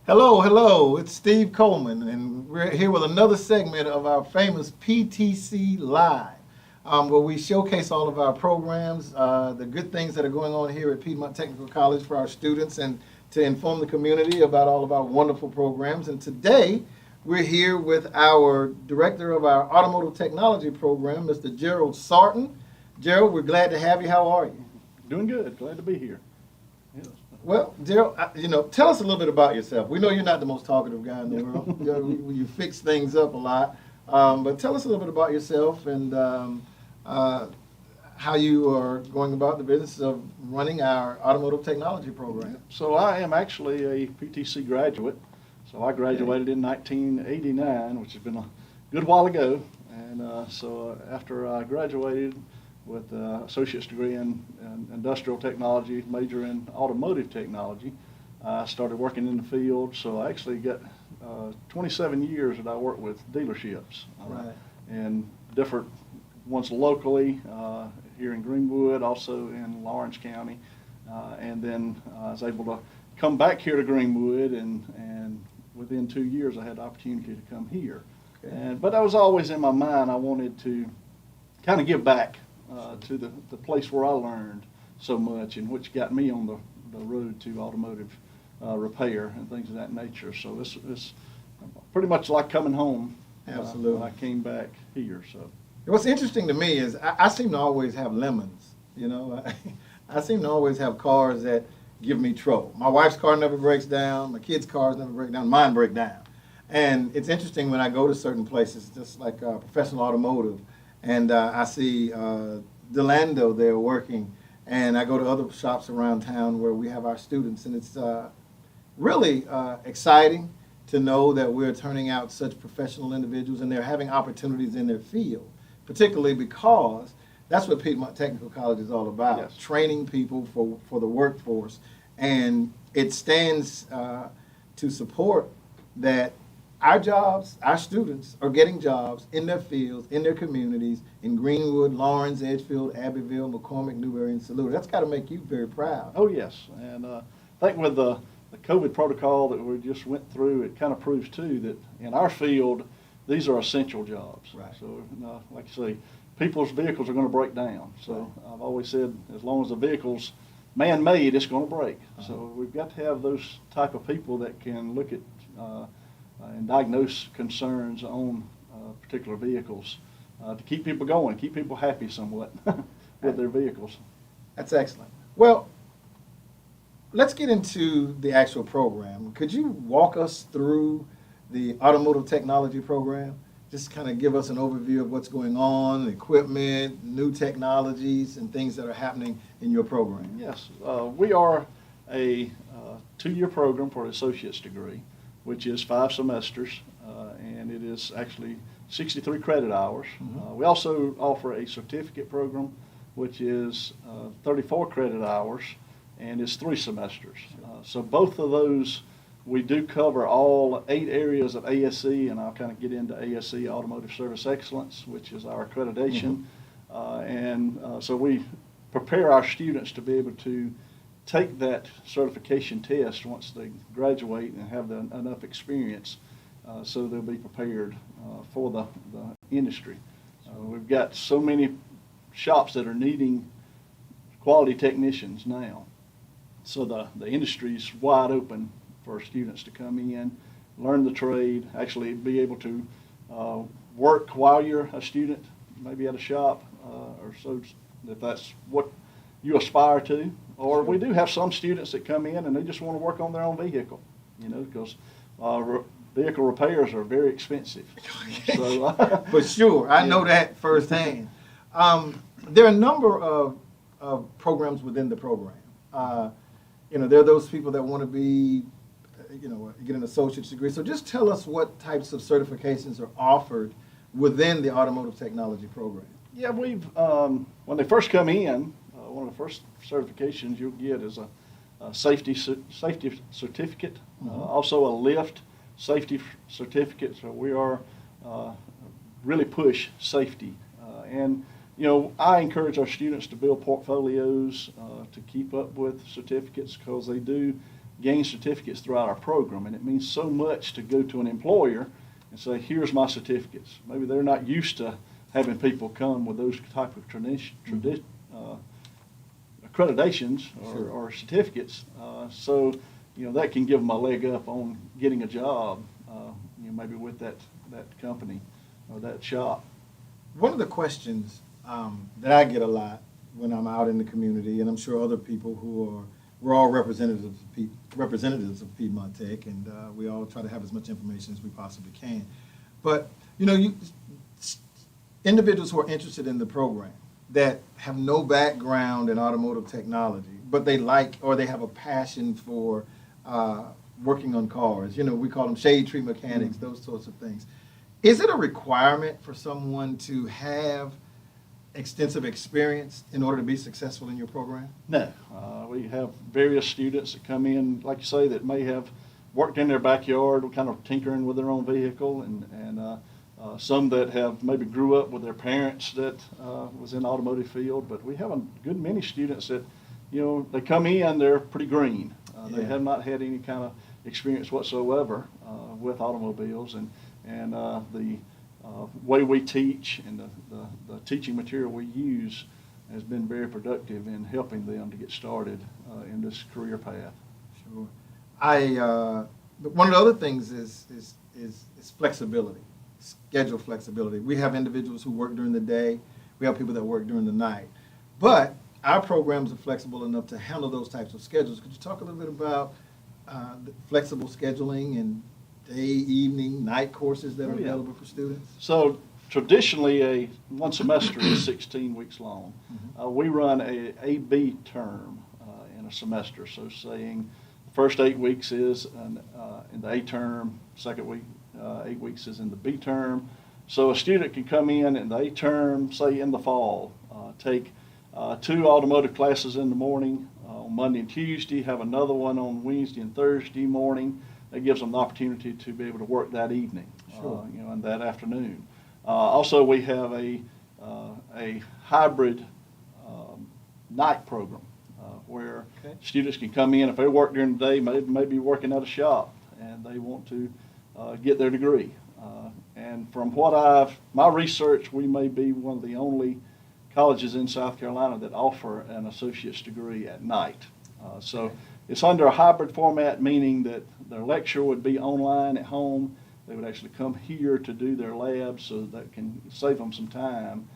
Hello, hello, it's Steve Coleman, and we're here with another segment of our famous PTC Live, where we showcase all of our programs, the good things that are going on here at Piedmont Technical College for our students, and to inform the community about all of our wonderful programs. And today, we're here with our director of our Automotive Technology program, Mr. Gerald Sartin. Gerald, we're glad to have you. How are you? Doing good. Glad to be here. Yes. Well, Gerald, tell us a little bit about yourself. We know you're not the most talkative guy in the world. You fix things up a lot. But tell us a little bit about yourself and how you are going about the business of running our Automotive Technology program. So I am actually a PTC graduate. So I graduated in 1989, which has been a good while ago. And so after I graduated with an associate's degree in industrial technology, major in automotive technology, I started working in the field. So I actually got 27 years that I worked with dealerships, and different ones locally here in Greenwood, also in Lawrence County, and then I was able to come back here to Greenwood, and within 2 years I had the opportunity to come here. Okay. But that was always in my mind. I wanted to kind of give back to the place where I learned so much, and which got me on the road to automotive repair and things of that nature. So it's pretty much like coming home. Absolutely. When I came back here. So what's interesting to me is I seem to always have lemons. I seem to always have cars that give me trouble. My wife's car never breaks down. My kids' cars never break down. Mine break down. And it's interesting when I go to certain places, just like professional automotive, and I see Delando there working, and I go to other shops around town where we have our students, and it's really exciting to know that we're turning out such professional individuals, and they're having opportunities in their field, particularly because that's what Piedmont Technical College is all about, yes. Training people for the workforce, and it stands to support that our students are getting jobs in their fields, in their communities, in Greenwood, Lawrence, Edgefield, Abbeville, McCormick, Newberry, and Saluda. That's got to make you very proud. Oh, yes. And I think with the COVID protocol that we just went through, it kind of proves, too, that in our field, these are essential jobs. Right. So, like you say, people's vehicles are going to break down. So I've always said, as long as the vehicle's man-made, it's going to break. So we've got to have those type of people that can look at and diagnose concerns on particular vehicles to keep people going, keep people happy somewhat with their vehicles. That's excellent. Well, let's get into the actual program. Could you walk us through the Automotive Technology program? Just kind of give us an overview of what's going on, equipment, new technologies, and things that are happening in your program. Yes, we are a 2-year program for an associate's degree, which is 5 semesters, and it is actually 63 credit hours. Mm-hmm. We also offer a certificate program, which is 34 credit hours, and it's 3 semesters. So both of those, we do cover all 8 areas of ASE, and I'll kind of get into ASE, Automotive Service Excellence, which is our accreditation. Mm-hmm. So we prepare our students to be able to take that certification test once they graduate and have enough experience, so they'll be prepared for the industry. We've got so many shops that are needing quality technicians now, so the industry is wide open for students to come in, learn the trade, actually be able to work while you're a student, maybe at a shop, or so, if that's what you aspire to. Or we do have some students that come in and they just want to work on their own vehicle, because vehicle repairs are very expensive. So, for sure, I know that firsthand. There are a number of programs within the program. There are those people that want to be, get an associate's degree. So just tell us what types of certifications are offered within the Automotive Technology program. Yeah, we've when they first come in, one of the first certifications you'll get is a safety certificate, mm-hmm. Also a lift safety certificate. So we are really push safety, and I encourage our students to build portfolios to keep up with certificates, because they do gain certificates throughout our program, and it means so much to go to an employer and say, here's my certificates. Maybe they're not used to having people come with those type of accreditations or certificates. So, that can give them a leg up on getting a job, maybe with that company or that shop. One of the questions that I get a lot when I'm out in the community, and I'm sure other people we're all representatives of Piedmont Tech, and we all try to have as much information as we possibly can. But, individuals who are interested in the program that have no background in automotive technology, but they like or they have a passion for working on cars, we call them shade tree mechanics, those sorts of things. Is it a requirement for someone to have extensive experience in order to be successful in your program? No. We have various students that come in, like you say, that may have worked in their backyard, kind of tinkering with their own vehicle, and some that have maybe grew up with their parents that was in the automotive field. But we have a good many students that, they come in, they're pretty green. They have not had any kind of experience whatsoever with automobiles, and the way we teach and the teaching material we use has been very productive in helping them to get started in this career path. Sure. One of the other things is flexibility, schedule flexibility. We have individuals who work during the day. We have people that work during the night. But our programs are flexible enough to handle those types of schedules. Could you talk a little bit about the flexible scheduling and day, evening, night courses that are available for students? So traditionally, one semester is 16 weeks long. We run a A-B term in a semester. So saying the first 8 weeks is in the A term, second week, 8 weeks is in the B term. So a student can come in the A term, say in the fall, take 2 automotive classes in the morning on Monday and Tuesday, have another one on Wednesday and Thursday morning. That gives them the opportunity to be able to work that evening, sure. And that afternoon. Also, we have a hybrid night program where students can come in. If they work during the day, maybe working at a shop, and they want to get their degree. And from my research, we may be one of the only colleges in South Carolina that offer an associate's degree at night. So it's under a hybrid format, meaning that their lecture would be online at home. They would actually come here to do their labs, so that can save them some time,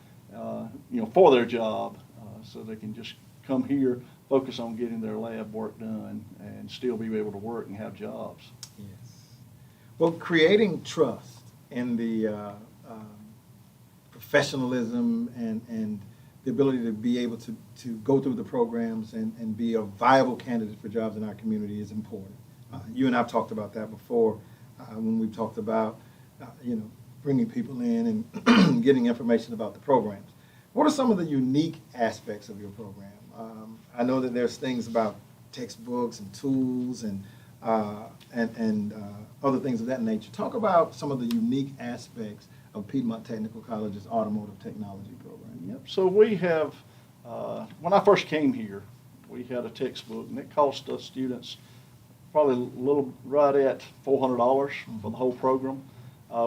for their job. So they can just come here, focus on getting their lab work done, and still be able to work and have jobs. Yes. Well, creating trust in the professionalism and the ability to be able to go through the programs and be a viable candidate for jobs in our community is important. You and I have talked about that before when we've talked about, bringing people in and getting information about the programs. What are some of the unique aspects of your program? I know that there's things about textbooks and tools and other things of that nature. Talk about some of the unique aspects of Piedmont Technical College's Automotive Technology program. Yep. So we have, when I first came here, we had a textbook, and it cost us students probably a little right at $400 for the whole program.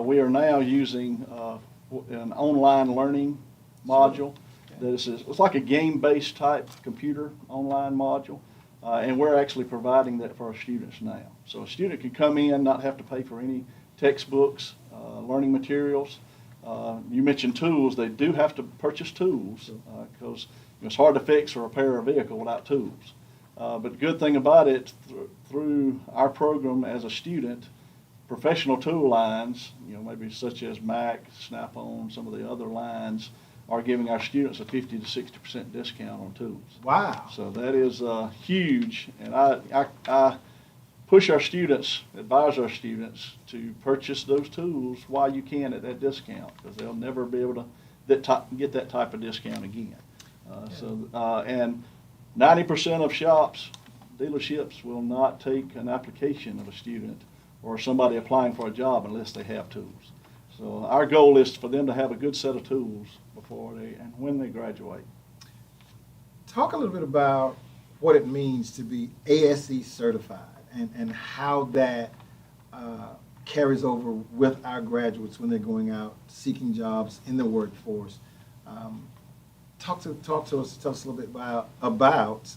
We are now using an online learning module. It's like a game-based type computer online module, and we're actually providing that for our students now. So a student can come in, not have to pay for any textbooks, learning materials. You mentioned tools. They do have to purchase tools because it's hard to fix or repair a vehicle without tools. But the good thing about it, through our program as a student, professional tool lines, maybe such as Mac, Snap-on, some of the other lines, are giving our students a 50 to 60% discount on tools. Wow. So that is huge, and I push our students, advise our students to purchase those tools while you can at that discount, because they'll never be able to get that type of discount again. And 90% of shops, dealerships, will not take an application of a student or somebody applying for a job unless they have tools. So our goal is for them to have a good set of tools before and when they graduate. Talk a little bit about what it means to be ASE certified and how that carries over with our graduates when they're going out seeking jobs in the workforce. Talk to us. Tell us a little bit about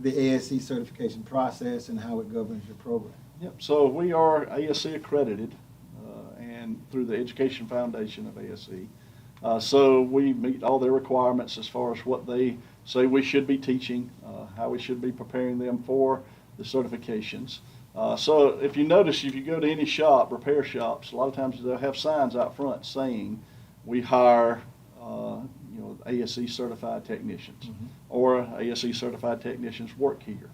the ASE certification process and how it governs your program. Yep. So we are ASE accredited, and through the Education Foundation of ASE. So we meet all their requirements as far as what they say we should be teaching, how we should be preparing them for the certifications. So if you notice, if you go to any shop, repair shops, a lot of times they'll have signs out front saying, we hire ASE certified technicians, or ASE certified technicians work here.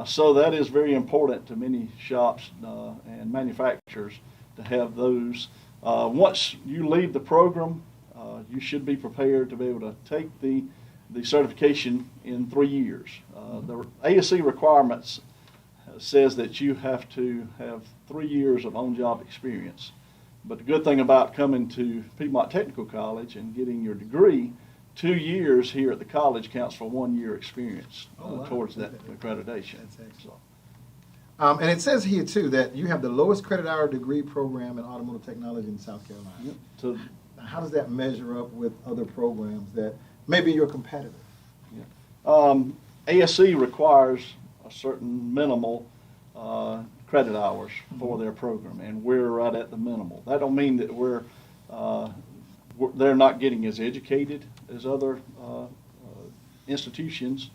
So that is very important to many shops and manufacturers to have those. Once you leave the program, you should be prepared to be able to take the certification in 3 years. The ASE requirements says that you have to have 3 years of on-job experience. But the good thing about coming to Piedmont Technical College and getting your degree, 2 years here at the college counts for 1 year experience towards that accreditation. That's excellent. And it says here, too, that you have the lowest credit hour degree program in automotive technology in South Carolina. Yep. So, now, how does that measure up with other programs that maybe you're competitive? ASE requires a certain minimal credit hours for their program, and we're right at the minimal. That don't mean that they're not getting as educated as other institutions,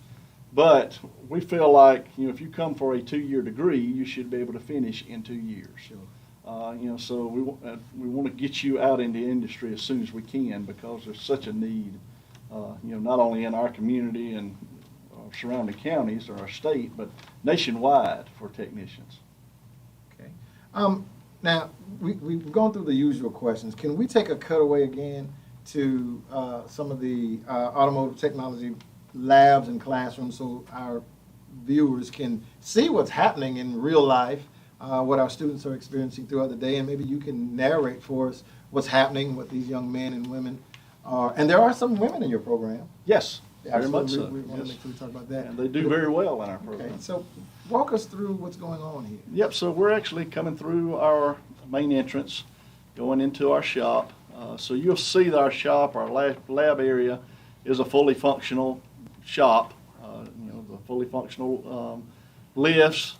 but we feel like if you come for a 2-year degree, you should be able to finish in 2 years. Sure. So we want to get you out in the industry as soon as we can, because there's such a need, not only in our community and surrounding counties or our state, but nationwide for technicians. Okay. Now, we've gone through the usual questions. Can we take a cutaway again to some of the automotive technology labs and classrooms so our viewers can see what's happening in real life, what our students are experiencing throughout the day, and maybe you can narrate for us what's happening with these young men and women. And there are some women in your program. Yes, very much so. We want to make sure we talk about that. And they do very well in our program. Okay, so walk us through what's going on here. Yep, so we're actually coming through our main entrance, going into our shop. So you'll see that our shop, our lab area, is a fully functional shop. The fully functional lifts,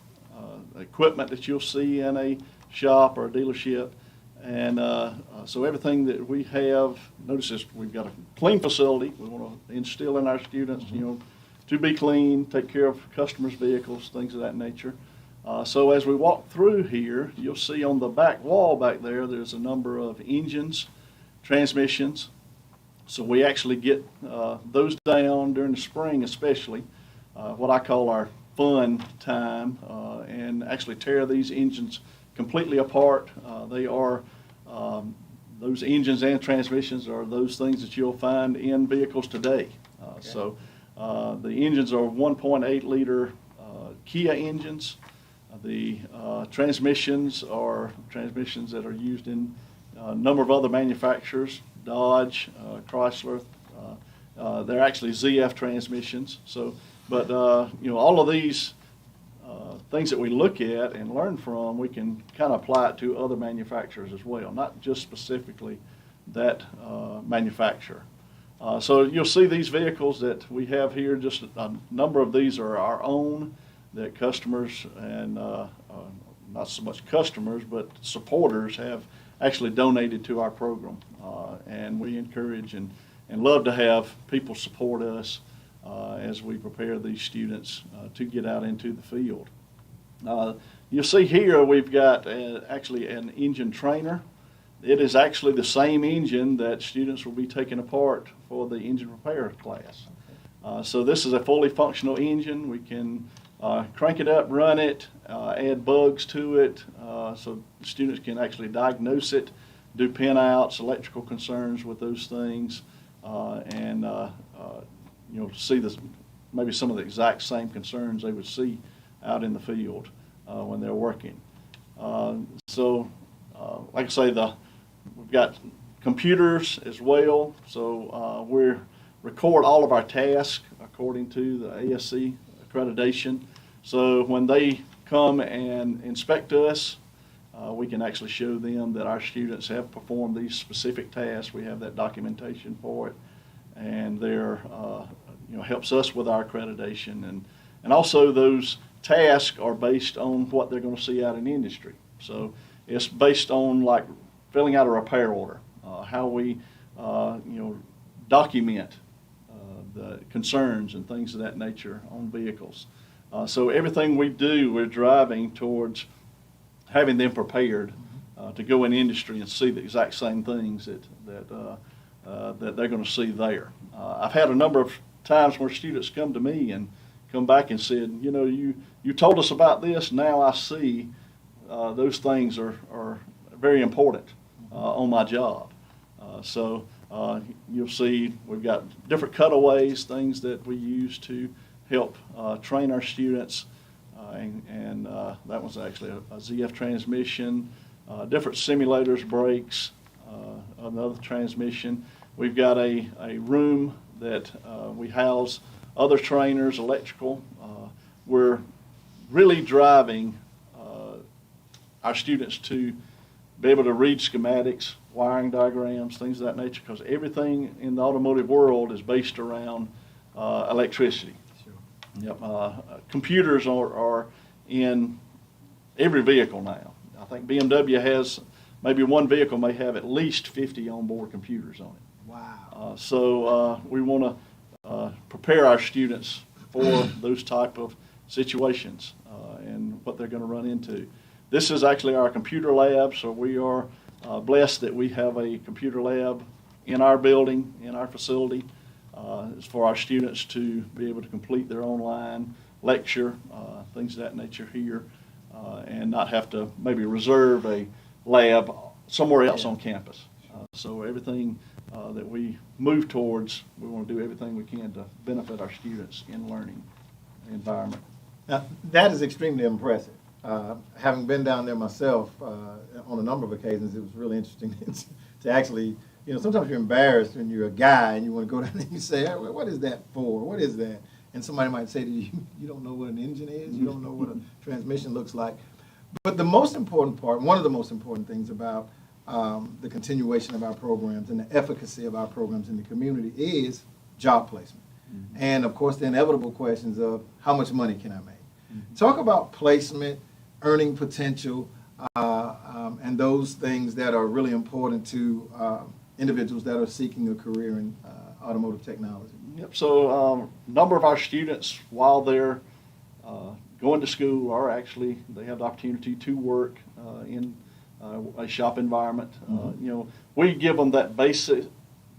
equipment that you'll see in a shop or a dealership. And so everything that we have, notice this, we've got a clean facility. We want to instill in our students, to be clean, take care of customers' vehicles, things of that nature. So as we walk through here, you'll see on the back wall back there, there's a number of engines, transmissions. So we actually get those down during the spring especially, what I call our fun time, and actually tear these engines completely apart. They are, those engines and transmissions are those things that you'll find in vehicles today. Okay. So the engines are 1.8 liter Kia engines. The transmissions are transmissions that are used in a number of other manufacturers, Dodge, Chrysler. They're actually ZF transmissions. So, but all of these things that we look at and learn from, we can kind of apply it to other manufacturers as well, not just specifically that manufacturer. So you'll see these vehicles that we have here, just a number of these are our own, that customers and not so much customers, but supporters have actually donated to our program. And we encourage and love to have people support us as we prepare these students to get out into the field. You'll see here we've got actually an engine trainer. It is actually the same engine that students will be taking apart for the engine repair class. So this is a fully functional engine. We can crank it up, run it, add bugs to it, so students can actually diagnose it, do pin-outs, electrical concerns with those things, and see maybe some of the exact same concerns they would see out in the field when they're working. Like I say, we've got computers as well, so we record all of our tasks according to the ASE accreditation. So when they come and inspect us, we can actually show them that our students have performed these specific tasks. We have that documentation for it, and they're helps us with our accreditation, and also those tasks are based on what they're going to see out in industry. So it's based on like filling out a repair order, how we document the concerns and things of that nature on vehicles. So everything we do, we're driving towards having them prepared to go in industry and see the exact same things that they're going to see there. I've had a number of times where students come to me and come back and said, you told us about this, now I see those things are very important on my job. So you'll see we've got different cutaways, things that we use to help train our students, and that was actually a ZF transmission, different simulators, brakes, another transmission. We've got a room that we house other trainers, electrical. We're really driving our students to be able to read schematics, wiring diagrams, things of that nature, because everything in the automotive world is based around electricity. Sure. Yep. Computers are in every vehicle now. I think BMW has, maybe one vehicle may have at least 50 onboard computers on it. Wow. So we want to prepare our students for those type of situations and what they're going to run into. This is actually our computer lab, so we are blessed that we have a computer lab in our building, in our facility. It's for our students to be able to complete their online lecture, things of that nature here, and not have to maybe reserve a lab somewhere else on campus. So everything that we move towards, we want to do everything we can to benefit our students in learning environment. Now, that is extremely impressive. Having been down there myself on a number of occasions, it was really interesting to actually, sometimes you're embarrassed when you're a guy and you want to go down there and you say, hey, what is that for? What is that? And somebody might say to you, you don't know what an engine is, you don't know what a transmission looks like. But the most important part, one of the most important things about the continuation of our programs and the efficacy of our programs in the community is job placement. Mm-hmm. And of course the inevitable questions of how much money can I make? Mm-hmm. Talk about placement, earning potential, and those things that are really important to individuals that are seeking a career in automotive technology. Yep. So a number of our students, while they're going to school, are actually, they have the opportunity to work in a shop environment. Mm-hmm. We give them that basic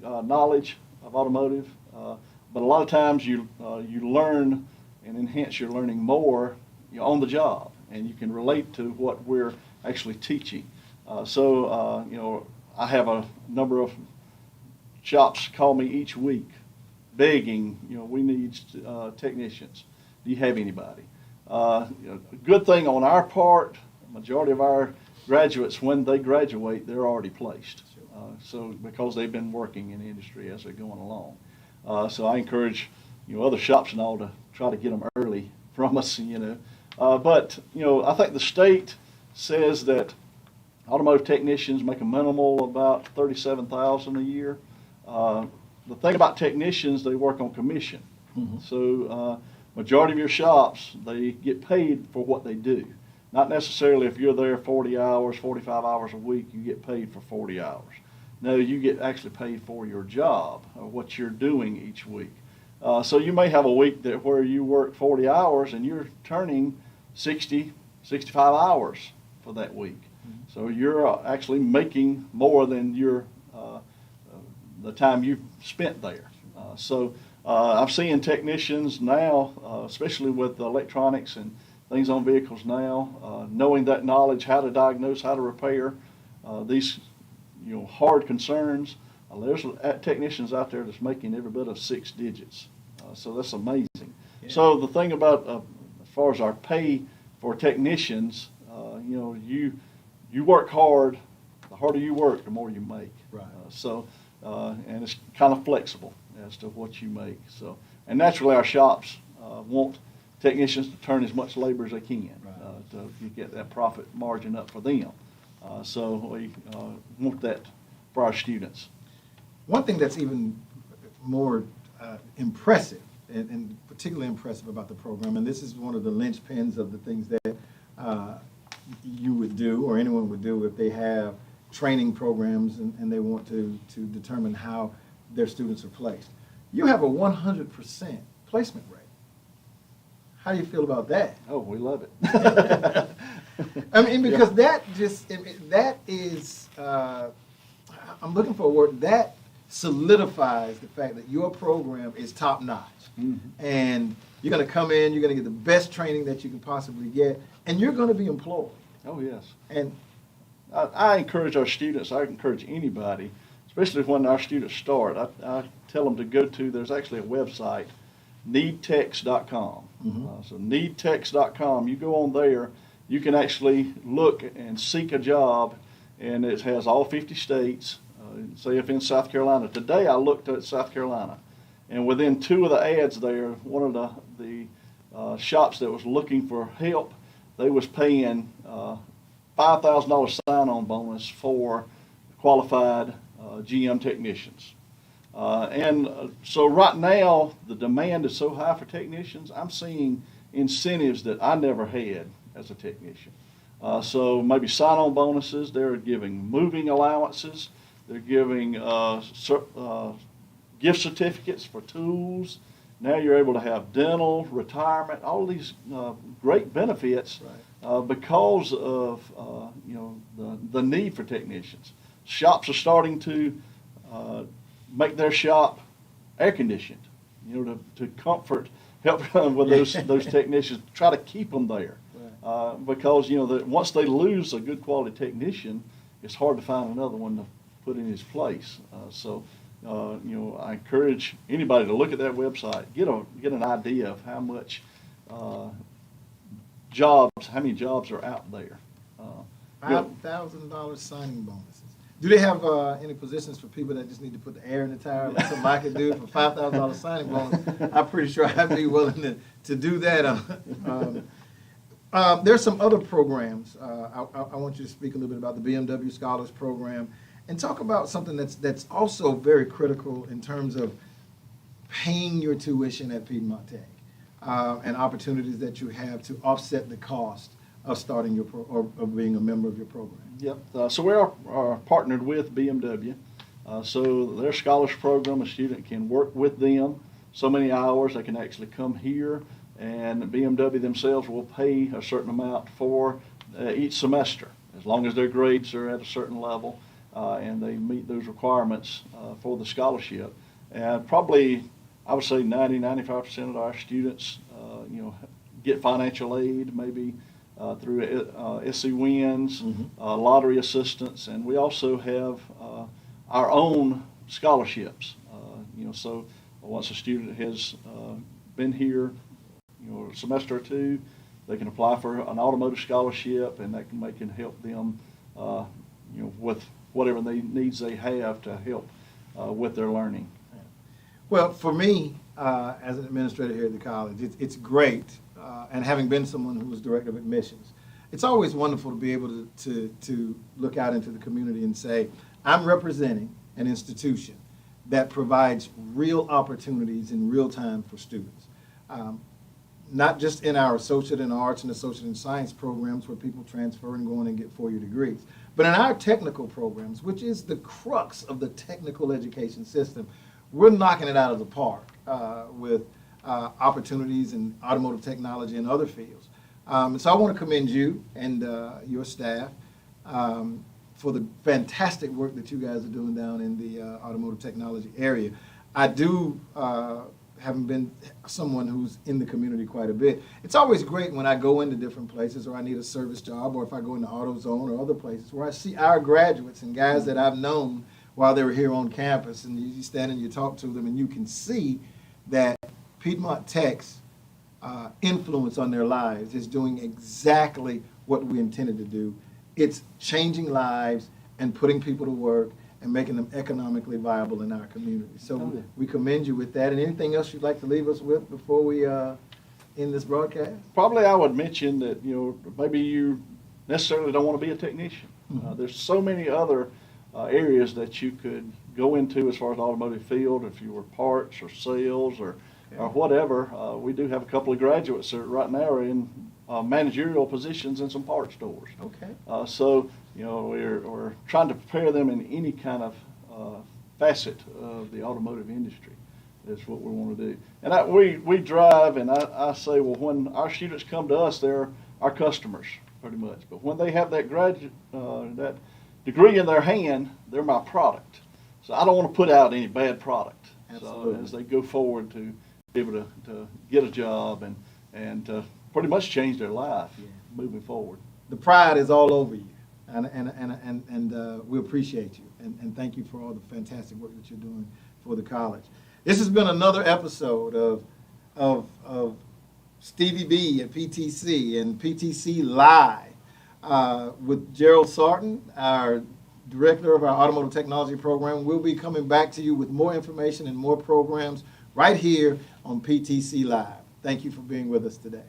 knowledge of automotive, but a lot of times you learn and enhance your learning more on the job, and you can relate to what we're actually teaching. So I have a number of shops call me each week begging, we need technicians. Do you have anybody? A good thing on our part, the majority of our graduates, when they graduate, they're already placed. So because they've been working in the industry as they're going along. So I encourage other shops and all to try to get them early from us. But I think the state says that automotive technicians make a minimal about $37,000 a year. The thing about technicians, they work on commission. Mm-hmm. So majority of your shops, they get paid for what they do. Not necessarily if you're there 40 hours, 45 hours a week, you get paid for 40 hours. No, you get actually paid for your job, or what you're doing each week. So you may have a week where you work 40 hours and you're turning 60, 65 hours for that week. Mm-hmm. So you're actually making more than the time you've spent there. So I'm seeing technicians now, especially with electronics and things on vehicles now, knowing that knowledge, how to diagnose, how to repair these hard concerns. There's technicians out there that's making every bit of 6 digits. So that's amazing. Yeah. So the thing about as far as our pay for technicians, you work hard. The harder you work, the more you make. Right. And it's kind of flexible as to what you make. So, and naturally, our shops want technicians to turn as much labor as they can Right. to get that profit margin up for them. So we want that for our students. One thing that's even more impressive, and particularly impressive about the program, and this is one of the linchpins of the things that you would do, or anyone would do, if they have training programs and they want to determine how their students are placed. You have a 100% placement rate. How do you feel about that? Oh, we love it. I mean, because that is, I'm looking for a word, that solidifies the fact that your program is top notch. Mhm. And you're going to come in, you're going to get the best training that you can possibly get, and you're going to be employed. Oh, yes. And I encourage our students, I encourage anybody, especially when our students start, I tell them to go to, there's actually a website, needtex.com. So needtex.com, you go on there, you can actually look and seek a job, and it has all 50 states. Say if in South Carolina. Today I looked at South Carolina, and within 2 of the ads there, one of the shops that was looking for help, they was paying $5,000 sign-on bonus for qualified GM technicians. So right now, the demand is so high for technicians, I'm seeing incentives that I never had as a technician. So maybe sign-on bonuses, they're giving moving allowances, they're giving gift certificates for tools. Now you're able to have dental, retirement, all these great benefits because of the need for technicians. Shops are starting to make their shop air conditioned, to comfort, help with those technicians, try to keep them there. Because once they lose a good quality technician, it's hard to find another one to put in his place. I encourage anybody to look at that website, get an idea of how much how many jobs are out there. $5,000 signing bonuses. Do they have any positions for people that just need to put the air in the tire, like something I could do for $5,000 signing bonus? I'm pretty sure I'd be willing to do that. There's some other programs. I want you to speak a little bit about the Bmw Scholars Program and talk about something that's also very critical in terms of paying your tuition at Piedmont Tech and opportunities that you have to offset the cost of starting or being a member of your program. Yep. So we are partnered with BMW. So their scholars program, a student can work with them so many hours. They can actually come here, and BMW themselves will pay a certain amount for each semester, as long as their grades are at a certain level and they meet those requirements for the scholarship. And probably, I would say 95% of our students, get financial aid, maybe through SC Wins, lottery assistance, and we also have our own scholarships. So once a student has been here, a semester or 2, they can apply for an automotive scholarship, and that can help them, with whatever needs they have to help with their learning. Well, for me, as an administrator here at the college, it's great, and having been someone who was director of admissions, it's always wonderful to be able to look out into the community and say, I'm representing an institution that provides real opportunities in real time for students. Not just in our associate in arts and associate in science programs where people transfer and go on and get 4-year degrees, but in our technical programs, which is the crux of the technical education system, we're knocking it out of the park with opportunities in automotive technology and other fields. So I want to commend you and your staff for the fantastic work that you guys are doing down in the automotive technology area. I do, having been someone who's in the community quite a bit, it's always great when I go into different places, or I need a service job, or if I go into AutoZone or other places, where I see our graduates and guys that I've known while they were here on campus, and you stand and you talk to them, and you can see that Piedmont Tech's influence on their lives is doing exactly what we intended to do. It's changing lives and putting people to work and making them economically viable in our community. So we commend you with that. And anything else you'd like to leave us with before we in this broadcast? Probably I would mention that, maybe you necessarily don't want to be a technician. There's so many other areas that you could go into as far as the automotive field, if you were parts or sales or whatever. We do have a couple of graduates that right now are in managerial positions in some parts stores. Okay. So, we're trying to prepare them in any kind of facet of the automotive industry. That's what we want to do. And we drive, and I say, well, when our students come to us, they're our customers, pretty much. But when they have that that degree in their hand, they're my product. So I don't want to put out any bad product. Absolutely. So as they go forward to be able to get a job and pretty much change their life moving forward. The pride is all over you, and we appreciate you, and thank you for all the fantastic work that you're doing for the college. This has been another episode of Stevie B at PTC and PTC Live with Gerald Sartin, our director of our Automotive Technology program. We'll be coming back to you with more information and more programs right here on PTC Live. Thank you for being with us today.